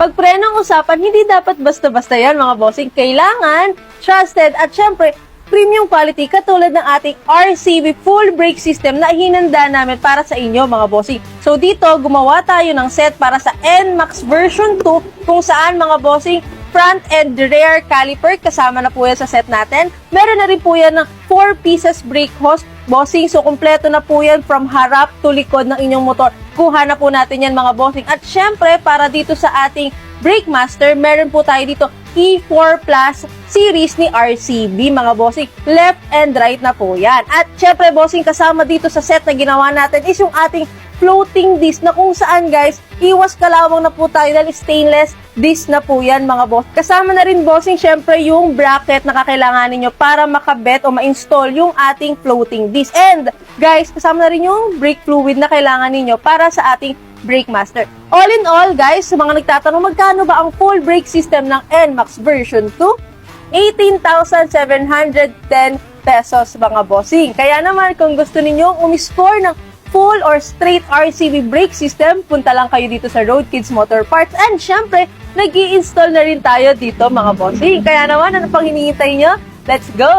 Pag prenong usapan, hindi dapat basta-basta yan mga bossing. Kailangan trusted at syempre premium quality katulad ng ating RCB full brake system na hinanda namin para sa inyo mga bossing. So dito, gumawa tayo ng set para sa NMAX version 2 kung saan mga bossing front and rear caliper, kasama na po yan sa set natin. Meron na rin po yan ng 4 pieces brake hose, bossing. So, kumpleto na po yan from harap to likod ng inyong motor. Kuha na po natin yan mga bossing. At syempre, para dito sa ating Brake Master, meron po tayo dito E4 Plus series ni RCB mga bossing. Left and right na po yan. At syempre, bossing, kasama dito sa set na ginawa natin is yung ating floating disc na kung saan guys, iwas kalawang na po tayo dahil stainless disc na po yan mga boss. Kasama na rin bossing syempre yung bracket na kakailanganin nyo para makabet o ma-install yung ating floating disc. And guys, kasama na rin yung brake fluid na kailangan ninyo para sa ating Brake Master. All in all guys, sa mga nagtatanong magkano ba ang full brake system ng NMAX version 2? 18,710 pesos mga bossing. Kaya naman kung gusto ninyong umiscore ng full or straight RCB brake system, punta lang kayo dito sa Road Kids Motor Parts. And syempre, nag-i-install na rin tayo dito mga bossing. Kaya naman, ano pang hinihintay nyo? Let's go!